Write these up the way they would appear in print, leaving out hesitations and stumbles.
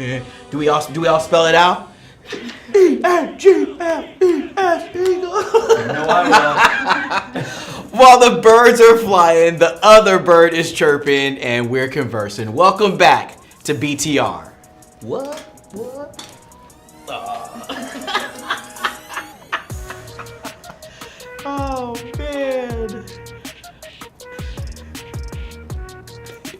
Do we all spell it out? E-A-G-L-E-S, Eagles. No, I will. While the birds are flying, the other bird is chirping, and we're conversing. Welcome back to BTR. What? Oh, man.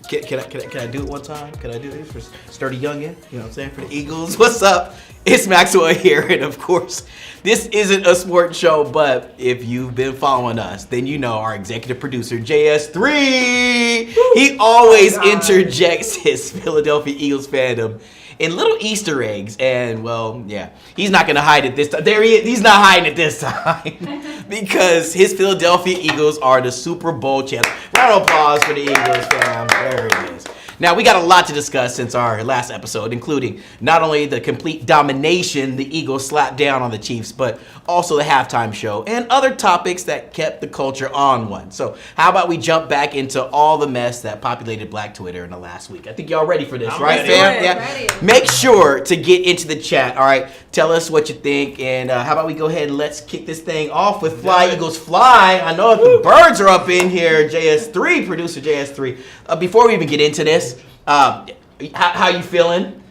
Can I do it one time? Can I do it for Sturdy Youngin? You know what I'm saying? For the Eagles. What's up? It's Maxwell here, and of course, this isn't a sports show, but if you've been following us, then you know our executive producer, JS3, he always interjects his Philadelphia Eagles fandom in little Easter eggs, and well, yeah, he's not gonna hide it this time. There he is. He's not hiding it this time because his Philadelphia Eagles are the Super Bowl champs. Round of applause for the Eagles, fam. There it is. Now, we got a lot to discuss since our last episode, including not only the complete domination the Eagles slapped down on the Chiefs, but also the halftime show and other topics that kept the culture on one. So how about we jump back into all the mess that populated Black Twitter in the last week? I think y'all ready for this, right, fam? Yeah. Ready. Make sure to get into the chat, all right? Tell us what you think, and how about we go ahead and let's kick this thing off with Fly Eagles Fly. I know if the birds are up in here, JS3, producer JS3. Before we even get into this, how you feeling?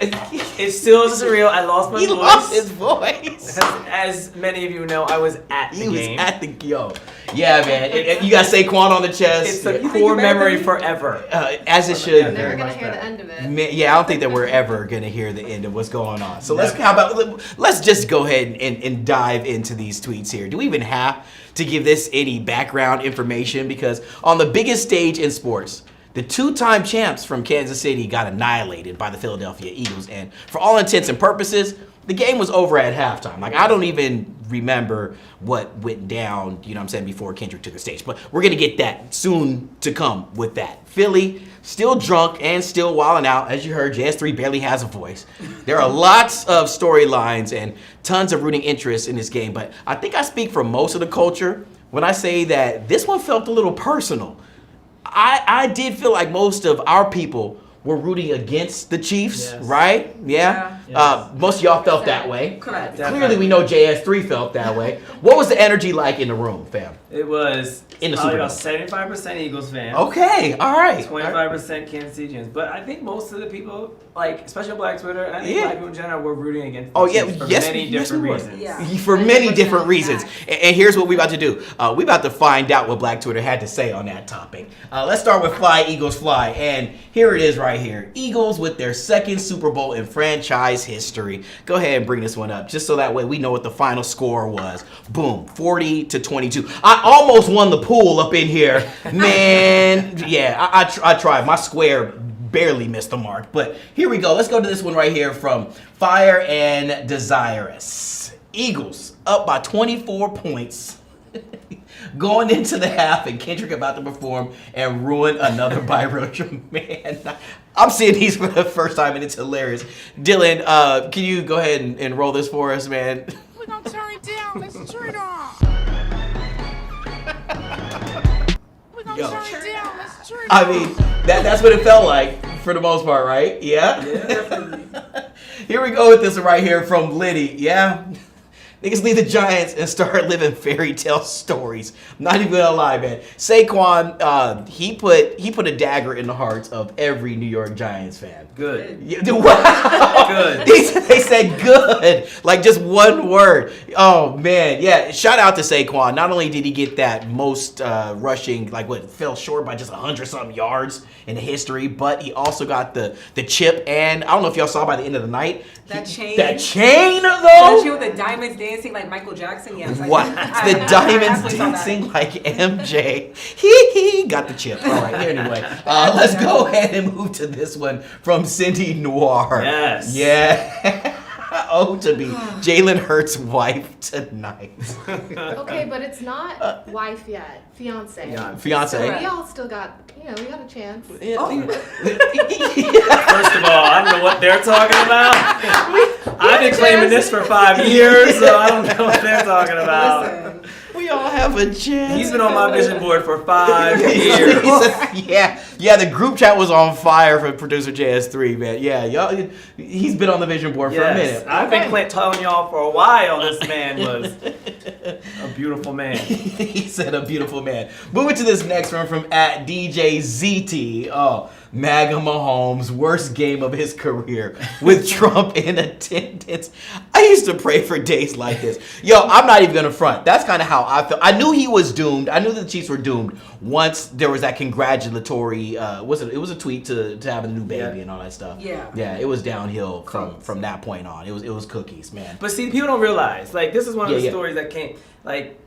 It's still surreal. I lost my voice. He lost his voice. As many of you know, I was at the game. He was at the Yeah, man. You got Saquon on the chest. It's a core memory forever. As it should. We're never gonna hear the end of it. Yeah, I don't think that we're ever gonna hear the end of what's going on. So let's just go ahead and dive into these tweets here. Do we even have to give this any background information? Because on the biggest stage in sports, the two-time champs from Kansas City got annihilated by the Philadelphia Eagles, and for all intents and purposes, the game was over at halftime. Like, I don't even remember what went down, you know what I'm saying, before Kendrick took the stage. But we're going to get that soon to come with that. Philly, still drunk and still wilding out. As you heard, JS3 barely has a voice. There are lots of storylines and tons of rooting interest in this game, but I think I speak for most of the culture when I say that this one felt a little personal. I did feel like most of our people were rooting against the Chiefs, right? Yeah. Yes. Most of y'all felt that way. Correct. Clearly, we know JS3 felt that way. What was the energy like in the room, fam? It was In the probably Super about 75% Eagles fans. Okay, all right. 25% Kansas City fans. But I think most of the people, like, especially on Black Twitter, and I think Black people in general, were rooting against the Chiefs for many different reasons. Yeah. For many different reasons. And here's what we're about to do. We're about to find out what Black Twitter had to say on that topic. Let's start with Fly Eagles Fly. And here it is right here. Eagles with their second Super Bowl in franchise history. Go ahead and bring this one up, just so that way we know what the final score was. Boom, 40-22. I almost won the pool up in here. Man, yeah, I tried. My square barely missed the mark. But here we go. Let's go to this one right here from Fire and Desirous. Eagles up by 24 points. Going into the half, and Kendrick about to perform and ruin another biracial man. I'm seeing these for the first time, and it's hilarious. Dylan, can you go ahead and roll this for us, man? We're gonna turn it down. Let's turn it off. We're gonna turn it down. Let's turn it off. I mean, that's what it felt like for the most part, right? Yeah? Definitely. Here we go with this one right here from Liddy. Yeah? Niggas leave the Giants and start living fairy tale stories. I'm not even gonna lie, man. Saquon, he put a dagger in the hearts of every New York Giants fan. Good. Yeah, wow. Good. They said good, like just one word. Oh man, yeah. Shout out to Saquon. Not only did he get that most rushing, like what fell short by just 100-something yards in the history, but he also got the chip. And I don't know if y'all saw by the end of the night That chain. That chain though. That chain with the diamonds dancing like Michael Jackson. Yes. What? The diamonds dancing like MJ. He got the chip. All right. Anyway, let's go ahead and move to this one from Cindy Noir. Yes. Yeah. Oh, to be Jalen Hurts' wife tonight. Okay, but it's not wife yet. Fiance. Fiance. So we all still got, we got a chance. Yeah. First of all, I don't know what they're talking about. I've been claiming this for 5 years, so I don't know what they're talking about. Listen. We y'all have a chance. He's been on my vision board for 5 years. Yeah, the group chat was on fire for producer JS3, man. Yeah, y'all, he's been on the vision board for a minute. I've been telling y'all for a while this man was a beautiful man. He said a beautiful man. Moving to this next one from @DJZT. Oh, MAGA Mahomes, worst game of his career with Trump in attendance. I used to pray for days like this. Yo, I'm not even gonna front. That's kind of how I felt. I knew he was doomed. I knew the Chiefs were doomed once there was that congratulatory. It was a tweet to have a new baby and all that stuff. Yeah, it was downhill from that point on. It was cookies, man. But see, people don't realize, like, this is one of the stories that came, like,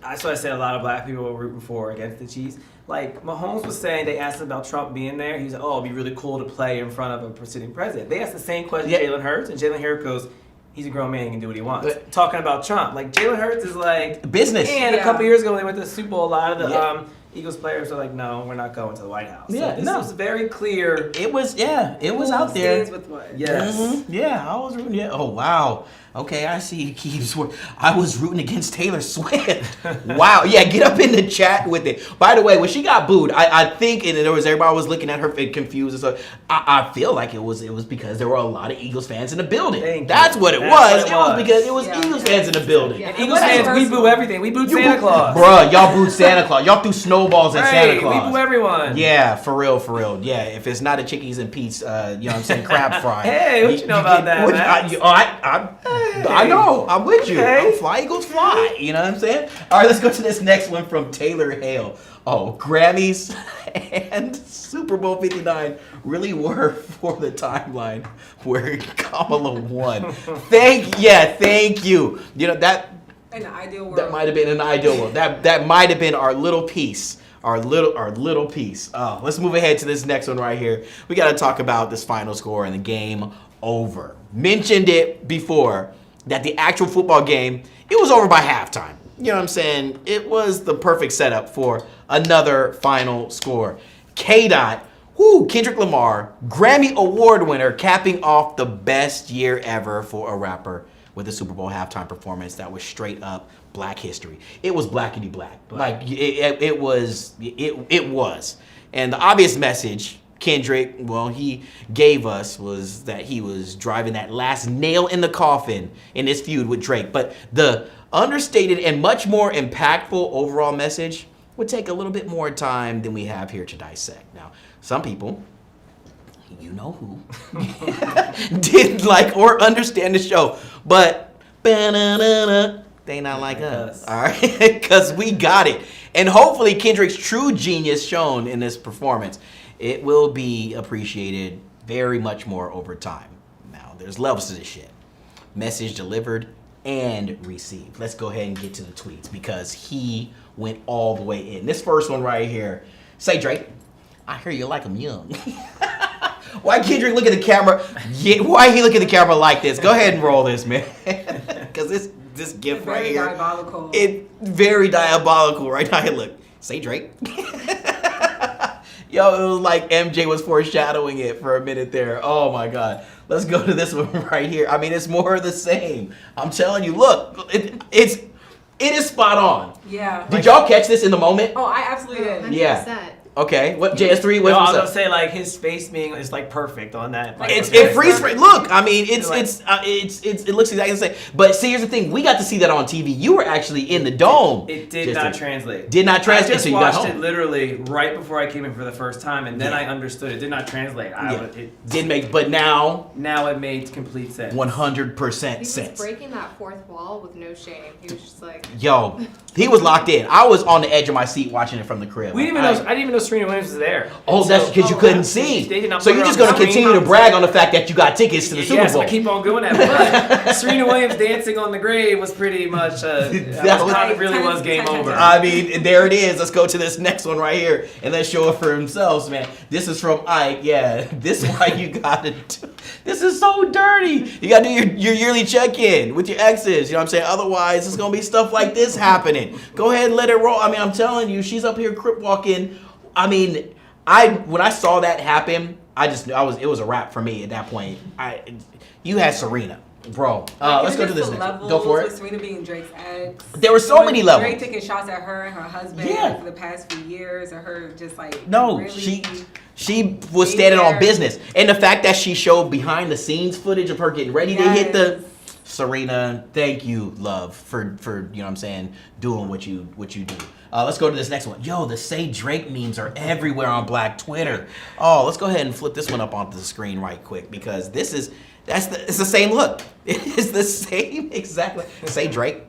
I said a lot of black people were rooting for against the Chiefs. Like, Mahomes was saying, they asked him about Trump being there. He was like, oh, it'd be really cool to play in front of a sitting president. They asked the same question to Jalen Hurts, and Jalen Hurts goes, he's a grown man, he can do what he wants. But talking about Trump, like, Jalen Hurts is like... business. And a couple years ago, when they went to the Super Bowl, a lot of the Eagles players were like, no, we're not going to the White House. So this was very clear. It was out there. With what? Yes. Mm-hmm. Yeah, I was rooting. Yeah. Oh, wow. Okay, I see. I was rooting against Taylor Swift. Wow. Yeah, get up in the chat with it. By the way, when she got booed, I think, and there was everybody was looking at her confused and stuff. I feel like it was because there were a lot of Eagles fans in the building. That's what it was. It was because it was Eagles fans in the building. Yeah. And Eagles fans, we boo everything. We booed Santa Claus. Bruh, y'all booed Santa Claus. Y'all threw snowballs at Santa Claus. We boo everyone. Yeah, for real. Yeah, if it's not a Chickies and Pete's, you know what I'm saying, crab fry. Hey, what you know about that, I know. I'm with you. Okay. Fly Eagles fly. You know what I'm saying? All right, let's go to this next one from Taylor Hale. Oh, Grammys and Super Bowl 59 really were for the timeline where Kamala won. Thank you. You know that. In the ideal world. That might have been an ideal world. That might have been our little piece. Our little piece. Let's move ahead to this next one right here. We got to talk about this final score and the game over. Mentioned it before that the actual football game, it was over by halftime. You know what I'm saying? It was the perfect setup for another final score. K-Dot, Kendrick Lamar, Grammy Award winner, capping off the best year ever for a rapper with a Super Bowl halftime performance that was straight up Black history. It was blackity black. Like it was. And the obvious message Kendrick, he gave us was that he was driving that last nail in the coffin in his feud with Drake. But the understated and much more impactful overall message would take a little bit more time than we have here to dissect. Now, some people, you know who, didn't like or understand the show, but they not like us, all right? Because we got it. And hopefully Kendrick's true genius shown in this performance, it will be appreciated very much more over time. Now, there's levels to this shit. Message delivered and received. Let's go ahead and get to the tweets because he went all the way in. This first one right here. Say, Drake, I hear you like him young. Why Kendrick look at the camera? Yeah, why he look at the camera like this? Go ahead and roll this, man. Because this gift right here. Diabolical. It's very diabolical right now. Hey, look. Say, Drake. Yo, it was like MJ was foreshadowing it for a minute there. Oh my God. Let's go to this one right here. I mean, it's more of the same. I'm telling you, look, it is spot on. Yeah. Did y'all catch this in the moment? Oh, I absolutely did. 100%. Yeah. Okay, what JS3? What I was was up? gonna say like his face being is like perfect on that. Like, It freeze frame. Look, I mean, it looks exactly the same. But see, here's the thing: we got to see that on TV. You were actually in the dome. It did not translate. Did not translate. I just until you got watched home. it literally right before I came in for the first time, and then I understood. It did not translate. It did make, but now it made complete sense. 100% He was sense. breaking that fourth wall with no shame. He was just like, Yo, he was locked in. I was on the edge of my seat watching it from the crib. I didn't even know Serena Williams was there. Oh, that's because you couldn't see. They did not so put you're her just on going to the screen. continue to brag on the fact that you got tickets to the Super Bowl. Yes, I keep on doing that. But Serena Williams dancing on the grave was pretty much, it really was game over. I mean, there it is. Let's go to this next one right here, and let's show it for themselves, man. This is from Ike. Yeah, this is why you got to do. This is so dirty. You got to do your yearly check-in with your exes. You know what I'm saying? Otherwise, it's going to be stuff like this happening. Go ahead and let it roll. I mean, I'm telling you, she's up here crip walking. I mean, when I saw that happen, it was a wrap for me at that point. You had Serena. Bro, let's go to this next. Go for it. With Serena being Drake's ex. There were so many levels. Drake taking shots at her and her husband for the past few years, and her just like really she was standing on business, and the fact that she showed behind the scenes footage of her getting ready to hit the Serena. Thank you, love, for you know what I'm saying, doing what you do. Let's go to this next one. Yo, the Say Drake memes are everywhere on Black Twitter. Oh, let's go ahead and flip this one up onto the screen right quick because it's the same look. It's the same exactly. Say Drake.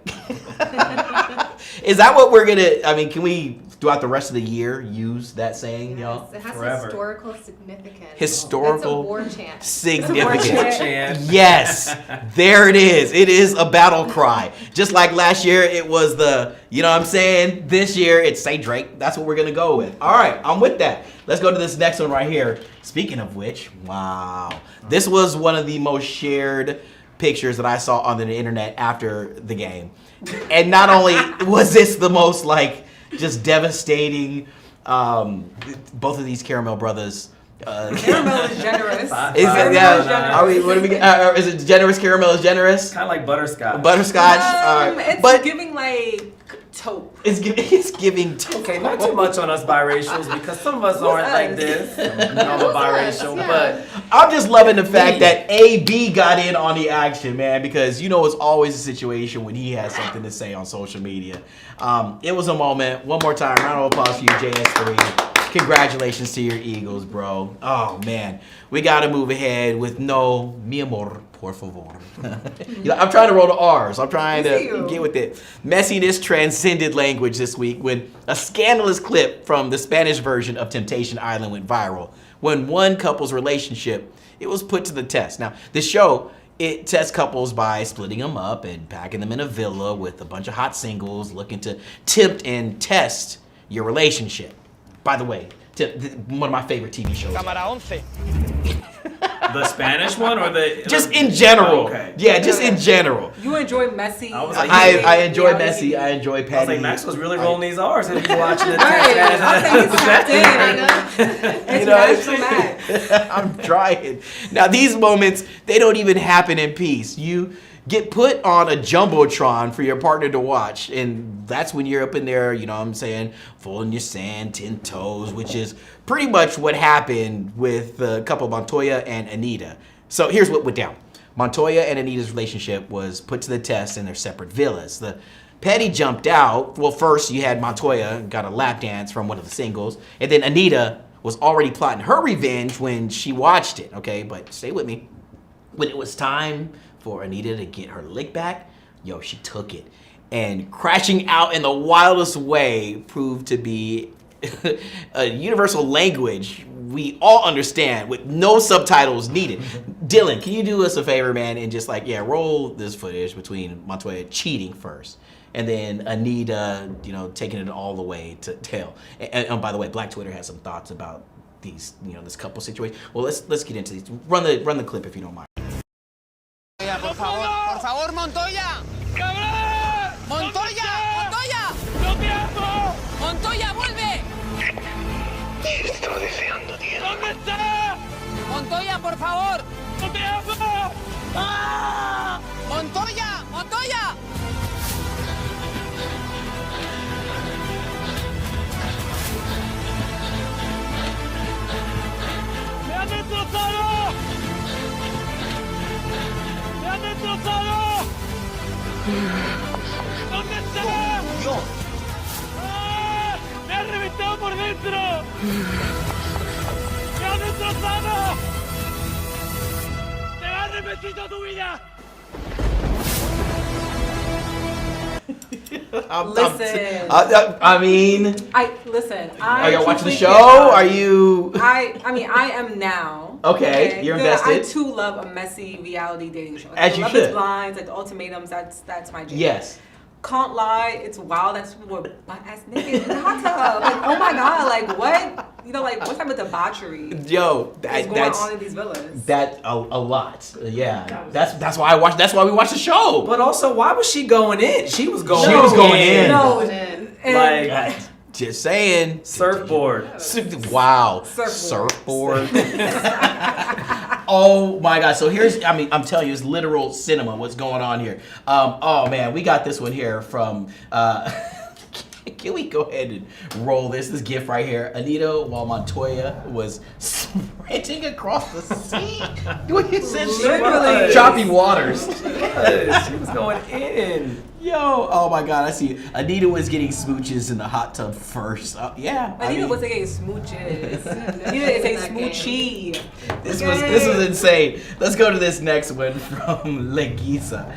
Is that what we're gonna? I mean, can we throughout the rest of the year use that saying, y'all? It has Forever. Historical significance. Historical It's a war chant. Significance. Yes, there it is. It is a battle cry. Just like last year, it was the, you know what I'm saying? This year, it's Say Drake. That's what we're gonna go with. All right, I'm with that. Let's go to this next one right here. Speaking of which, wow. This was one of the most shared pictures that I saw on the internet after the game. And not only was this the most like just devastating, both of these Caramel brothers. Caramel is generous. Is it generous? Caramel is generous. Kind of like butterscotch. Butterscotch. It's giving like taupe. It's giving taupe. Okay, not too much on us biracials because some of us aren't like this. I'm a biracial, but I'm just loving the fact that AB got in on the action, man, because you know it's always a situation when he has something to say on social media. It was a moment. One more time, round of applause for you, JS3. Congratulations to your Eagles, bro. Oh, man. We got to move ahead with no mi amor, por favor. You know, I'm trying to roll the R's. I'm trying to get with it. Messiness transcended language this week when a scandalous clip from the Spanish version of Temptation Island went viral. When one couple's relationship, it was put to the test. Now, the show, it tests couples by splitting them up and packing them in a villa with a bunch of hot singles looking to tempt and test your relationship. By the way, one of my favorite TV shows. Cámara 11. the Spanish one or the just in general. Oh, okay. Yeah, just in general. You enjoy Messi. I enjoy Messi. I enjoy Patty. I was like, Max was really rolling these R's and he's watching the I'm trying. Now these moments, they don't even happen in peace. You get put on a jumbotron for your partner to watch, and that's when you're up in there, you know what I'm saying, full in your sand, 10 toes, which is pretty much what happened with the couple Montoya and Anita. So here's what went down. Montoya and Anita's relationship was put to the test in their separate villas. The Petty jumped out. Well, first you had Montoya got a lap dance from one of the singles, and then Anita was already plotting her revenge when she watched it, okay? But stay with me. When it was time for Anita to get her lick back, yo, she took it. And crashing out in the wildest way proved to be a universal language we all understand with no subtitles needed. Dylan, can you do us a favor, man, and just like, roll this footage between Montoya cheating first and then Anita, you know, taking it all the way to tail. And by the way, Black Twitter has some thoughts about these, you know, this couple situation. Well, let's get into these. Run the clip if you don't mind. Por favor, Montoya. ¡Cabrón! ¡Montoya! ¡Montoya! ¡No te amo! ¡Montoya, vuelve! Te estoy deseando, tío. ¿Dónde está? Montoya, por favor. ¡No te amo! ¡Ah! Montoya, Montoya. ¡Me han destrozado! ¡Me han destrozado! ¿Dónde está? Dios. ¡Ah! ¡Me han reventado por dentro! ¡Me han destrozado! ¡Te vas a arrepentir toda tu vida! I mean, listen. Are you watching the show? Are you? I am now. Okay, you're invested. I too love a messy reality dating show. As you Love should. Is Blind, like the ultimatums. That's my jam. Yes. Can't lie, it's wild. That's people were butt ass naked in the hot tub. Like, oh my god, like what? You know, like what type of debauchery? Yo, is going on in these villas? That a lot. Yeah, that's why I watched. That's why we watched the show. But also, why was she going in? She was going. She was going in. No, like just saying. Surfboard. Wow. Surfboard. Oh my God! So I'm telling you, it's literal cinema. What's going on here? Oh man, we got this one here from. Can we go ahead and roll this gift right here? Anita, while Montoya was sprinting across the sea. Literally. Choppy waters. She was going in. Yo, oh my God, I see. Anita was getting smooches in the hot tub first. Yeah. Anita wasn't getting smooches. Anita is a smoochie. This was insane. Let's go to this next one from Legisa.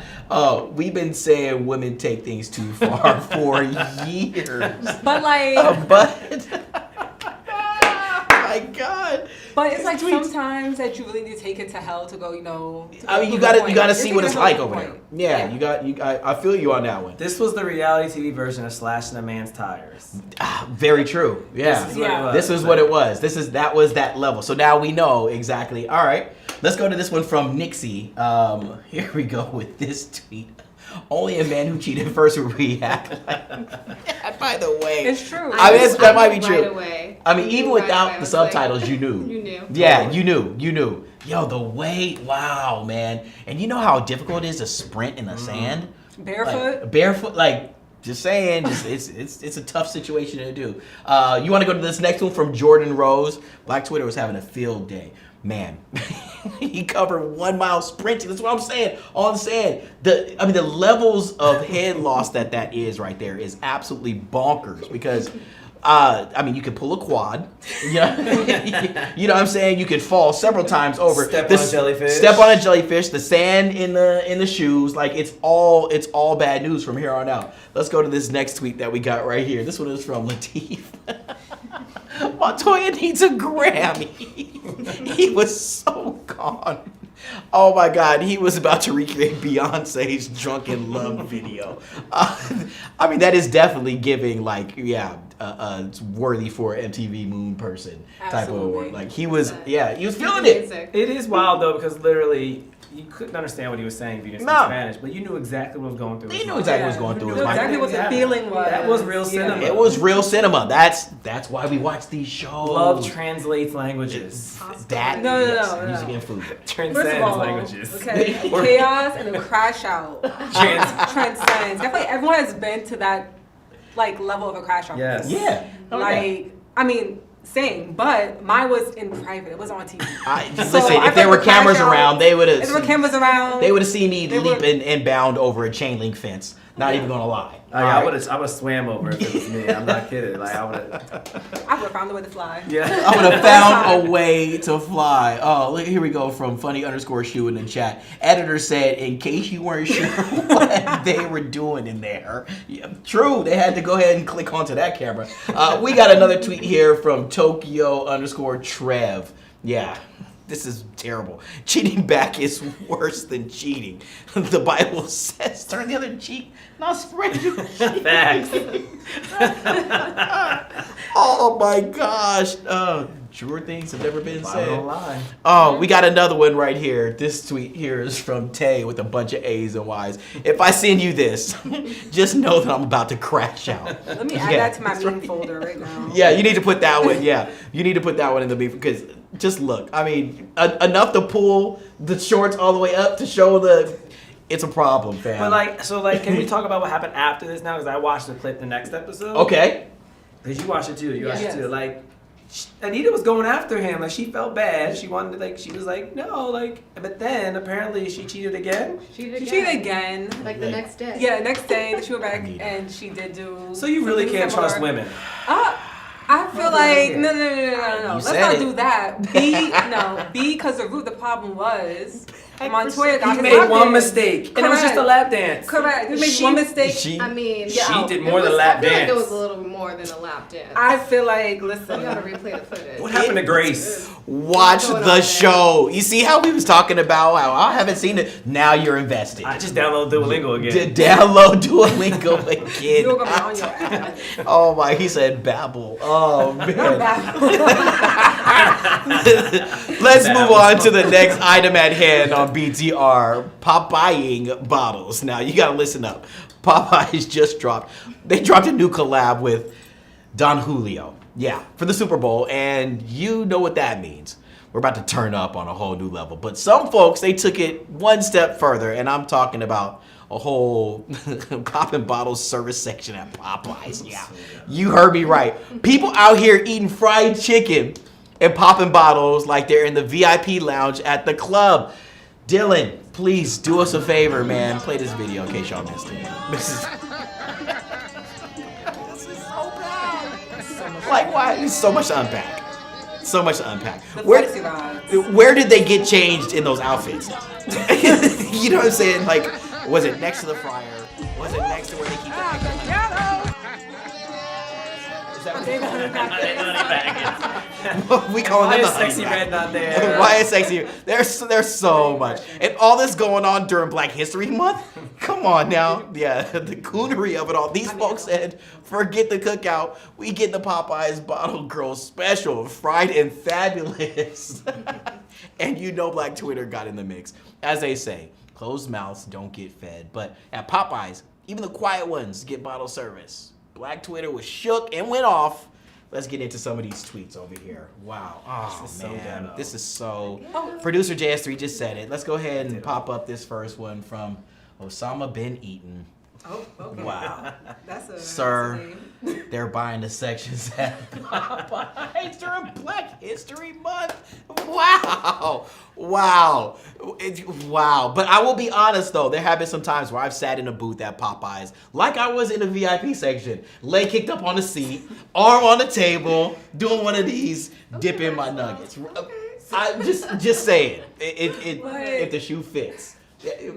We've been saying women take things too far for years. But like, my God. but it's like sometimes that you really need to take it to hell to go, I mean, you gotta see what it's like over there. Yeah, I feel you on that one. This was the reality TV version of slashing a man's tires. Very true. Yeah. This is what it was. That was that level. So now we know exactly. All right. Let's go to this one from Nixie. Here we go with this tweet. Only a man who cheated first will react. By the way, it's true. That might be true. Right away. I mean, even without the subtitles, you knew. You knew. Yeah, you knew. Yo, the way, wow, man. And you know how difficult it is to sprint in the sand? Barefoot? Like, just saying, it's a tough situation to do. You want to go to this next one from Jordan Rose? Black Twitter was having a field day. Man, he covered 1 mile sprinting. That's what I'm saying. On sand. The levels of head loss that is right there is absolutely bonkers because, you could pull a quad. Yeah. You know what I'm saying? You could fall several times over. Step on a jellyfish. The sand in the shoes. Like, it's all bad news from here on out. Let's go to this next tweet that we got right here. This one is from Latif. Montoya needs a Grammy. He was so gone. Oh my God, he was about to recreate Beyonce's Drunken Love video. That is definitely giving worthy for MTV Moon person type of award. Like he was feeling it. It is wild though because literally you couldn't understand what he was saying if you didn't speak Spanish, but you knew exactly what was going through. You knew exactly what was going through. You knew exactly what the feeling was. That was real cinema. It was real cinema. That's why we watch these shows. Love translates languages. No. Music and food. Transcends languages. Okay. Chaos and then crash out. Transcends. Definitely everyone has been to that level of a crash out. Yes. Yeah. Same, but mine was in private. It wasn't on TV. If there were cameras around, they would have. If there were cameras around, they would have seen me leap and bound over a chain link fence. Not even gonna lie. I would have swam over if it was me. I'm not kidding. I would have found a way to fly. Yeah. I would have found a way to fly. Oh, look, here we go from funny_shoe in the chat. Editor said, in case you weren't sure what they were doing in there. Yeah, true. They had to go ahead and click onto that camera. We got another tweet here from Tokyo_Trev. Yeah. This is terrible. Cheating back is worse than cheating. The Bible says, turn the other cheek, not spread your cheek. Facts. Oh my gosh. Truer things have never been said. I don't lie. Oh, we got another one right here. This tweet here is from Tay with a bunch of A's and Y's. If I send you this, just know that I'm about to crash out. Let me add that to my meme folder right now. Yeah, you need to put that one. Yeah, you need to put that one in the meme because just look. Enough to pull the shorts all the way up to show the. It's a problem, fam. But can we talk about what happened after this now? Because I watched the clip the next episode. Okay. Because you watched it too. It too. Anita was going after him. She felt bad. She wanted to, she was like, no, but then apparently she cheated again. She cheated again. The next day. Yeah, next day she went back and she did do. So you really can't trust women. I feel no. Let's not do that. Because the problem was Montoya got he made one mistake, and it was just a lap dance. Correct. He made one mistake. She did more than a lap dance. It was a little more than a lap dance. I feel listen. You gotta replay the footage. What happened to Grace? Watch the show. You see how we was talking about how I haven't seen it. Now you're invested. I just download Duolingo again. Download Duolingo again. You're gonna be on your ass. Oh my, he said Babble. Oh man. Let's move on to the next item at hand on BTR. Popeying bottles. Now you gotta listen up. Popeyes just dropped a new collab with Don Julio. Yeah, for the Super Bowl, and you know what that means. we're about to turn up on a whole new level. But some folks, they took it one step further, and I'm talking about a whole popping bottles service section at Popeyes. Yeah, you heard me right. People out here eating fried chicken and popping bottles like they're in the VIP lounge at the club. Dylan, please do us a favor, man. Play this video in case y'all missed it. This is so bad. Like, why? There's so much to unpack. So much to unpack. Where did they get changed in those outfits? You know what I'm saying? Like, was it next to the fryer? Was it next to where they keep the Is that what they call it? We call them the Sexy Red not there? Why is Sexy? There's so much. And all this going on during Black History Month? Come on now. Yeah, the coonery of it all. These folks said, forget the cookout. We get the Popeyes Bottle Girl Special, fried and fabulous. And you know Black Twitter got in the mix. As they say, closed mouths don't get fed. But at Popeyes, even the quiet ones get bottle service. Black Twitter was shook and went off. Let's get into some of these tweets over here. Wow. Oh, man. This is so... Producer JS3 just said it. Let's go ahead and pop up this first one from Osama bin Eaton. Oh, okay. Wow. That's a Sir, they're buying the sections at Popeyes during Black History Month. Wow. Wow. Wow. But I will be honest, though. There have been some times where I've sat in a booth at Popeyes like I was in the VIP section. Leg kicked up on the seat, arm on the table, doing one of these, dipping my nuggets. I'm just saying. If the shoe fits.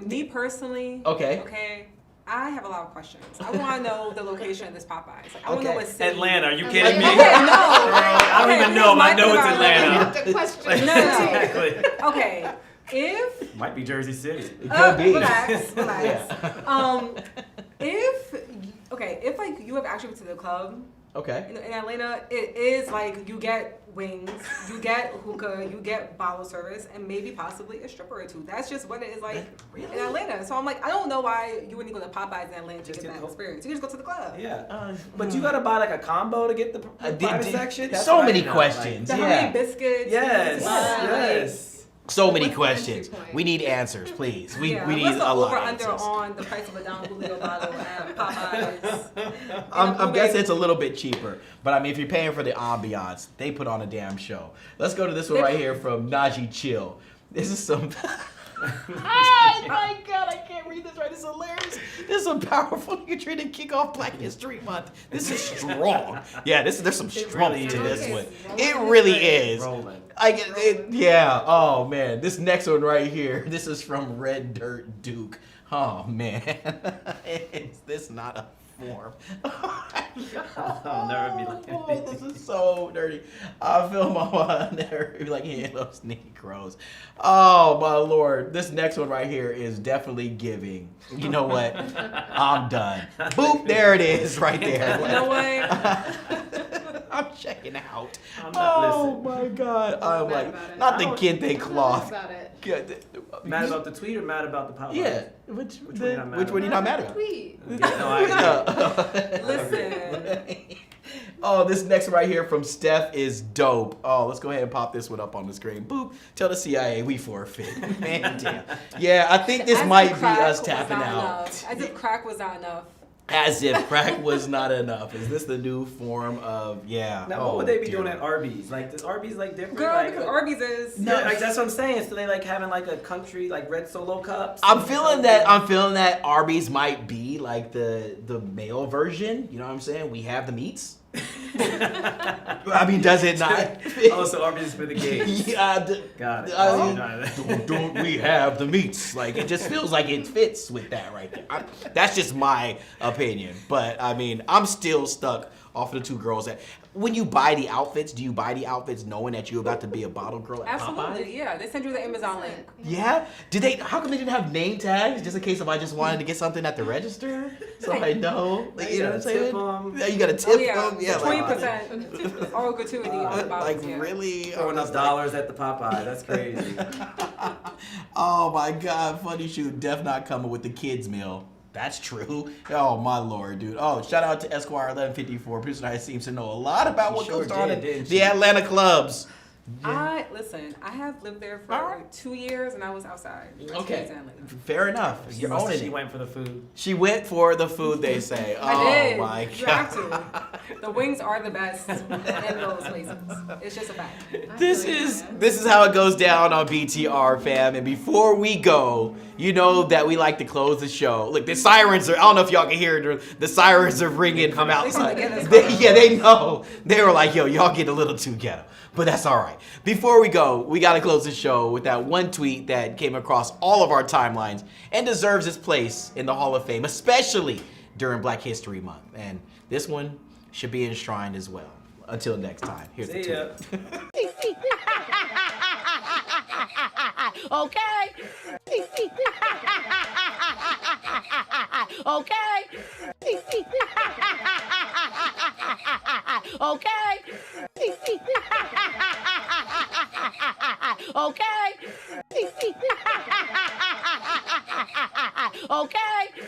Me personally. Okay. I have a lot of questions. I want to know the location of this Popeyes. Like, I want to know what city. Atlanta. Are you kidding me? Okay, no. I don't even know. I know it's Atlanta. The question. No. Exactly. Okay. If Might be Jersey City. It could be. Relax. Yeah. If like you have actually been to the club. Okay. In Atlanta, it is like you get wings, you get hookah, you get bottle service, and maybe possibly a stripper or two. That's just what it is like in Atlanta. So I'm like, I don't know why you wouldn't go to Popeyes in Atlanta to get that experience. You can just go to the club. Yeah. But you gotta buy like a combo to get the private section? That's so what many I know. questions. The honey biscuits. Yes. So many What's the questions. entry point? We need answers, please. We need What's the a lot over of under answers. on the price of a Don Julio bottle at Popeyes? I'm guessing it's a little bit cheaper, but I mean, if you're paying for the ambiance, they put on a damn show. Let's go to this one right here from Najee Chill. This is some. Oh my God, I can't read this right. This is hilarious. This is a powerful nigga trying to kick off Black History Month. This is strong. Yeah, there's some strength really to is. this one. It really is. Rolling. Yeah. Oh man, this next one right here. This is from Red Dirt Duke. Oh man, is this not a form? I'll never be like This is so dirty. I feel my mind never be like hitting those Negroes. Oh my Lord. This next one right here is definitely giving. You know what? I'm done. Boop, there it is right there. You know what? I'm checking out. I'm not Oh my God. I'm like, not the kente cloth. About it. Mad about the tweet or mad about the Popeyes? Yeah. Which one are you not mad about? Tweet. No, I Listen. Oh, this next one right here from Steph is dope. Oh, let's go ahead and pop this one up on the screen. Boop. Tell the CIA we forfeit. Man, damn. Yeah, I think this might be us tapping out. As if crack was not enough. As if crack was not enough. Is this the new form of, Now, what would they be doing at Arby's? Like, does Arby's like different? Girl, like, because Arby's is. No, like that's what I'm saying. So they like having like a country like red Solo cups. I'm feeling that Arby's might be like the male version. You know what I'm saying? We have the meats. I mean, does it not? Oh, so Arby's is for the gays. Yeah, Got it. don't we have the meats? Like, it just feels like it fits with that right there. That's just my opinion. But, I mean, I'm still stuck off of the two girls. When you buy the outfits, do you buy the outfits knowing that you're about to be a bottle girl at Popeyes? Absolutely, yeah. They send you the Amazon link. Yeah? How come they didn't have name tags just in case if I just wanted to get something at the register? So I know. Like, you know what I'm saying? Yeah, you got to tip them. Yeah, 20%. All gratuity on the bottles. Like, really? Throwing up dollars at the Popeye. That's crazy. Oh my God, funny shoot. Def not coming with the kids meal. That's true. Oh my Lord, dude. Oh, shout out to Esquire 1154. Producer Night seems to know a lot about what goes on in the Atlanta clubs. Listen. I have lived there for Alright. 2 years, and I was outside. Okay. Fair enough. You're owning She it. went for the food. She went for the food, they say. Oh, I did. my You God. have to. The wings are the best in those places. It's just a fact. This is how it goes down on BTR, fam. And before we go, you know that we like to close the show. Look, the sirens are, I don't know if y'all can hear it, the sirens are ringing from outside. They know. They were like, yo, y'all get a little too ghetto. But that's all right. Before we go, we got to close the show with that one tweet that came across all of our timelines and deserves its place in the Hall of Fame, especially during Black History Month. And this one should be enshrined as well. Until next time, here's the See ya. tweet. Okay. Okay. Okay. Okay. Okay.